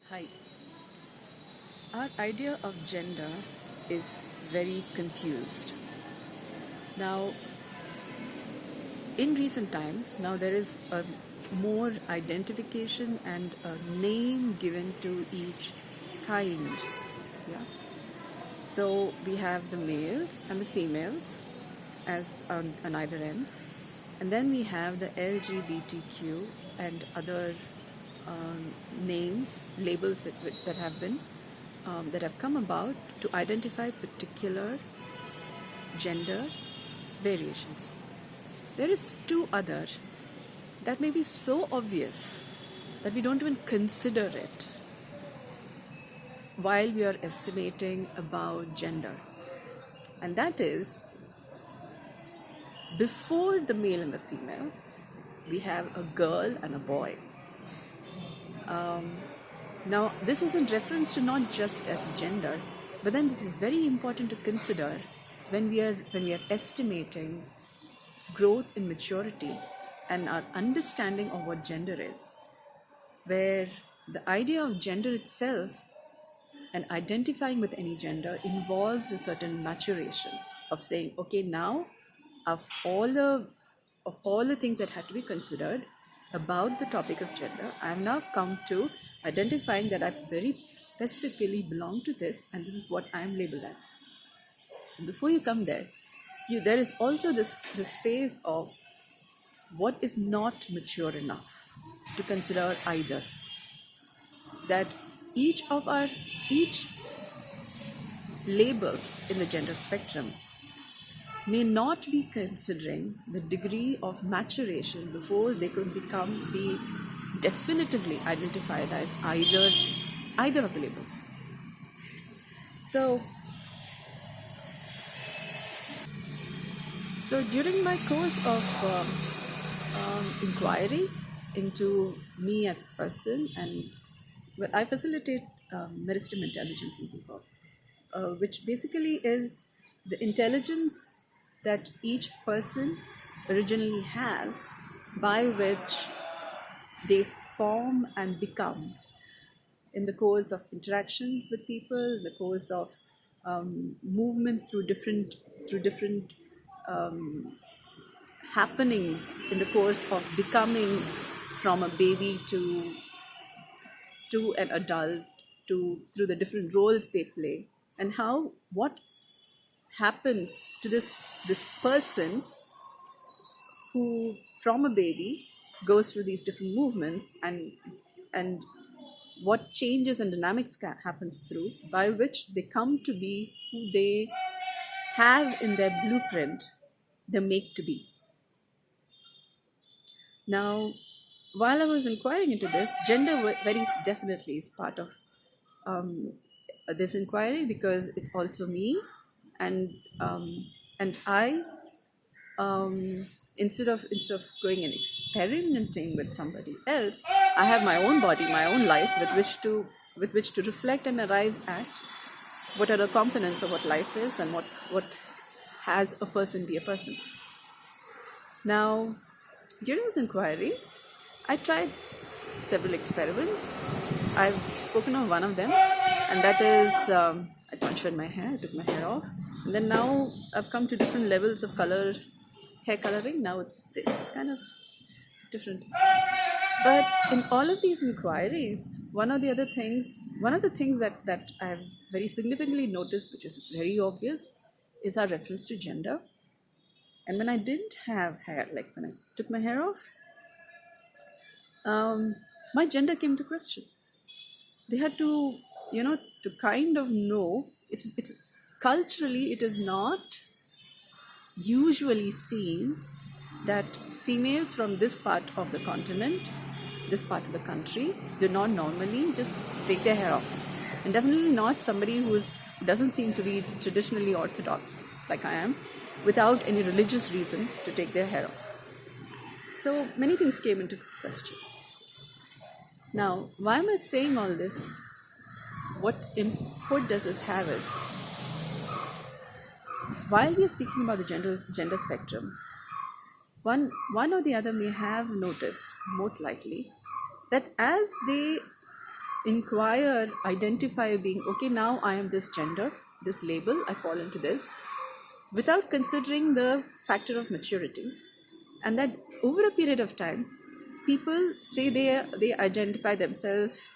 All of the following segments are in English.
Hi. Our idea of gender is very confused. Now, in recent times, now there is a more identification and a name given to each kind. Yeah. So we have the males and the females as on either ends, and then we have the LGBTQ and other names, labels that have come about to identify particular gender variations. There is two other that may be so obvious that we don't even consider it while we are estimating about gender. And that is, before the male and the female, we have a girl and a boy. Now, this is in reference to not just as gender, but then this is very important to consider when we are estimating growth in maturity and our understanding of what gender is, where the idea of gender itself and identifying with any gender involves a certain maturation of saying, okay, now of all the things that had to be considered about the topic of gender, I have now come to identifying that I very specifically belong to this, and this is what I am labeled as. And before you come there, there is also this phase of what is not mature enough to consider either. That each label in the gender spectrum may not be considering the degree of maturation before they could be definitively identified as either of the labels. So during my course of inquiry into me as a person, and I facilitate Meristem intelligence in people, which basically is the intelligence that each person originally has, by which they form and become in the course of interactions with people, in the course of movements through different happenings in the course of becoming from a baby to an adult, through the different roles they play, and what happens to this person who from a baby goes through these different movements, and what changes and dynamics happens through by which they come to be who they have in their blueprint the make to be. Now, while I was inquiring into this, gender very definitely is part of this inquiry, because it's also me, and I, instead of going and experimenting with somebody else, I have my own body, my own life with which to reflect and arrive at what are the components of what life is and what has a person be a person. Now, during this inquiry, I tried several experiments. I've spoken of one of them, and that is I tonsured my hair, I took my hair off, and then now I've come to different levels of hair coloring. Now it's this. It's kind of different. But in all of these inquiries, one of the things that I have very significantly noticed, which is very obvious, is our reference to gender. And when I didn't have hair, like when I took my hair off, my gender came to question. They had to, to kind of know. It's culturally, it is not usually seen that females from this part of the continent, this part of the country, do not normally just take their hair off. And definitely not somebody who doesn't seem to be traditionally orthodox, like I am, without any religious reason to take their hair off. So many things came into question. Now, why am I saying all this? What input does this have is, while we are speaking about the gender spectrum, one or the other may have noticed, most likely, that as they inquire, identify being, okay, now I am this gender, this label, I fall into this, without considering the factor of maturity. And that over a period of time, people say they identify themselves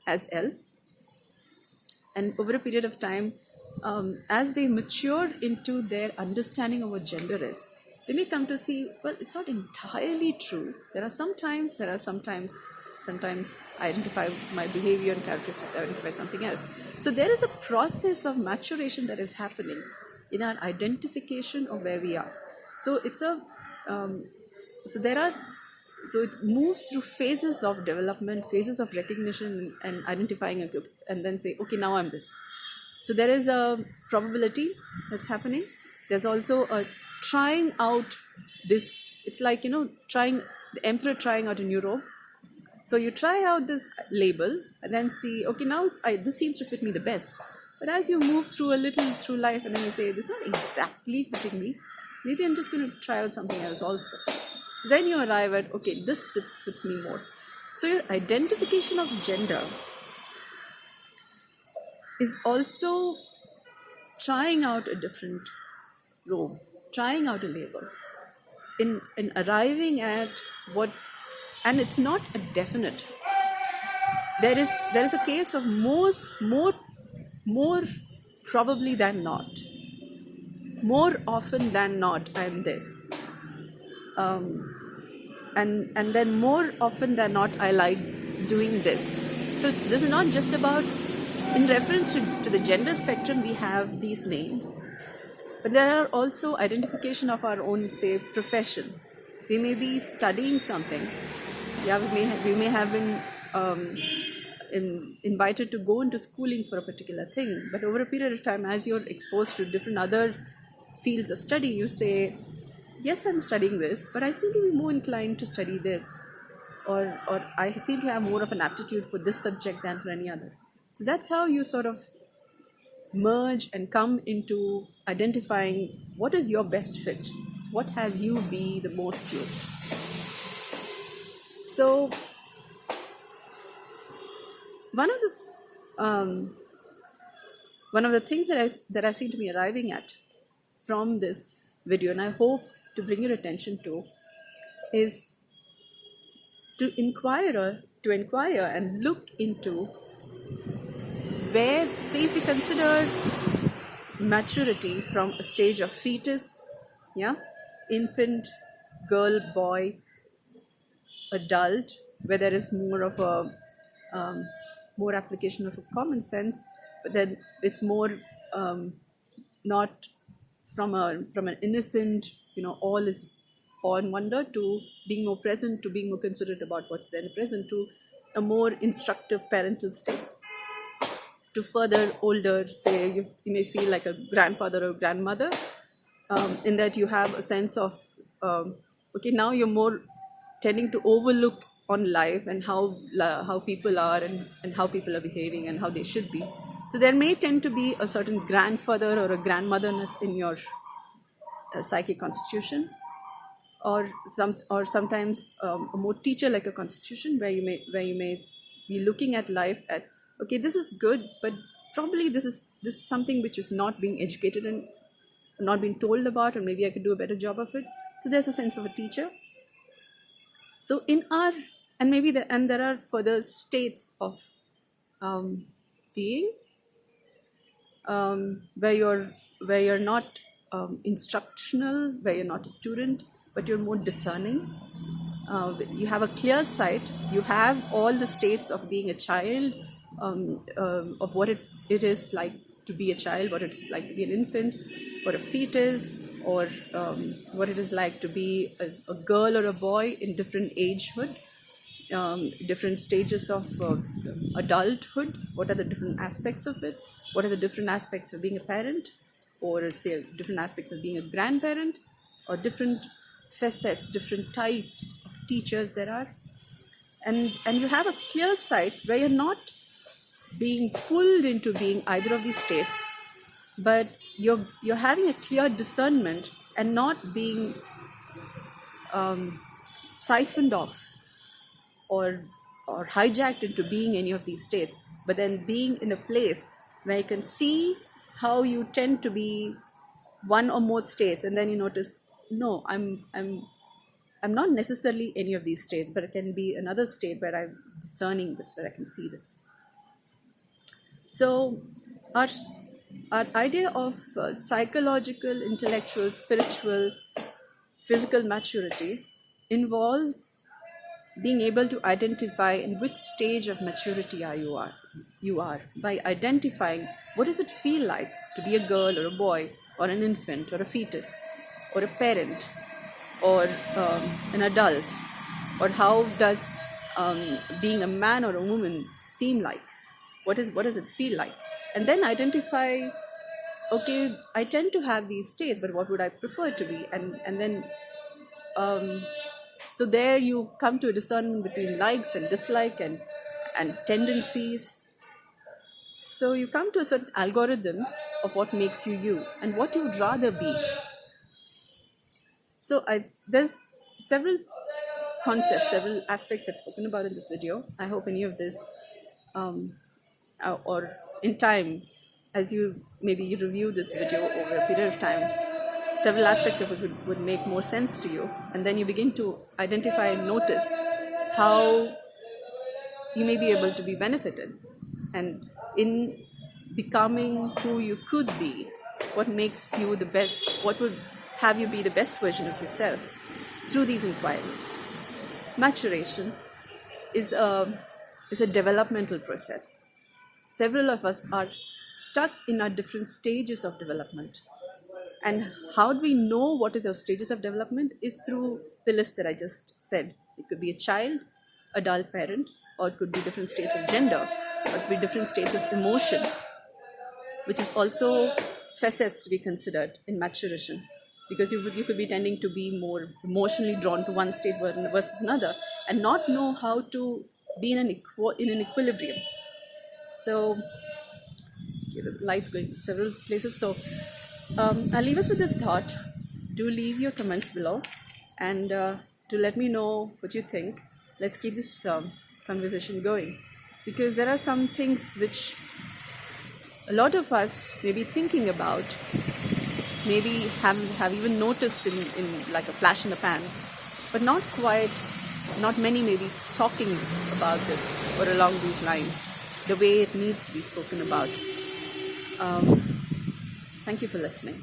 as L, and over a period of time, as they mature into their understanding of what gender is, they may come to see, well, it's not entirely true. Sometimes I identify my behavior and characteristics, I identify something else. So there is a process of maturation that is happening in our identification of where we are. So it's a so it moves through phases of development, phases of recognition and identifying a group, and then say, okay, now I'm this. So there is a probability that's happening. There's also a trying out this. It's like, the emperor trying out a new robe. So you try out this label and then see, okay, now this seems to fit me the best. But as you move through a little through life and then you say, this is not exactly fitting me, maybe I'm just going to try out something else also. So then you arrive at, okay, this fits me more. So your identification of gender is also trying out a different robe, trying out a label, in arriving at what, and it's not a definite. There is a case of more probably than not, more often than not, I'm this. And then more often than not, I like doing this. So this is not just about, in reference to the gender spectrum, we have these names, but there are also identification of our own, say, profession. We may be studying something. Yeah, we may have been invited to go into schooling for a particular thing, but over a period of time, as you're exposed to different other fields of study, you say, yes, I'm studying this, but I seem to be more inclined to study this, or I seem to have more of an aptitude for this subject than for any other. So that's how you sort of merge and come into identifying what is your best fit, what has you be the most you. So one of the things that I seem to be arriving at from this video, and I hope to bring your attention to, is to inquire and look into where, say, if we consider maturity from a stage of fetus, infant, girl, boy, adult, where there is more of a more application of a common sense, but then it's more not from an innocent, all is awe and wonder, to being more present, to being more considerate about what's there in the present, to a more instructive parental state. To further older, say, you may feel like a grandfather or grandmother, in that you have a sense of, okay, now you're more tending to overlook on life and how people are and how people are behaving and how they should be. So there may tend to be a certain grandfather or a grandmotherness in your psychic constitution, or sometimes a more teacher like a constitution, where you may be looking at life at, okay, this is good, but probably this is something which is not being educated and not being told about, and maybe I could do a better job of it. So there's a sense of a teacher. So there are further states of being, where you're not instructional, where you're not a student, but you're more discerning. You have a clear sight. You have all the states of being a child, of what it is like to be a child, what it is like to be an infant or a fetus, or what it is like to be a girl or a boy in different agehood, different stages of adulthood. What are the different aspects of it? What are the different aspects of being a parent, or say different aspects of being a grandparent, or different facets, different types of teachers there are. And you have a clear sight where you're not being pulled into being either of these states, but you're having a clear discernment and not being siphoned off or or hijacked into being any of these states, but then being in a place where you can see how you tend to be one or more states, and then you notice, no, I'm not necessarily any of these states, but it can be another state where I'm discerning this, where I can see this. So our idea of psychological, intellectual, spiritual, physical maturity involves being able to identify in which stage of maturity you are by identifying what does it feel like to be a girl or a boy or an infant or a fetus or a parent or an adult, or how does being a man or a woman seem like, what does it feel like, and then identify, okay, I tend to have these states, but what would I prefer to be, and then so there you come to a discernment between likes and dislike and tendencies. So you come to a certain algorithm of what makes you and what you would rather be. So there's several concepts, several aspects I've spoken about in this video. I hope any of this, or in time, as you maybe review this video over a period of time, several aspects of it would make more sense to you, and then you begin to identify and notice how you may be able to be benefited, and in becoming who you could be, what makes you the best, what would have you be the best version of yourself through these inquiries. Maturation is a developmental process. Several of us are stuck in our different stages of development. And how do we know what is our stages of development is through the list that I just said. It could be a child, adult, parent, or it could be different states of gender, or it could be different states of emotion, which is also facets to be considered in maturation. Because you could be tending to be more emotionally drawn to one state versus another, and not know how to be in an equilibrium. So, okay, the light's going several places. So I'll leave us with this thought. Do leave your comments below, and to let me know what you think. Let's keep this conversation going, because there are some things which a lot of us may be thinking about, maybe have even noticed in like a flash in the pan, but not many may be talking about this or along these lines the way it needs to be spoken about. Thank you for listening.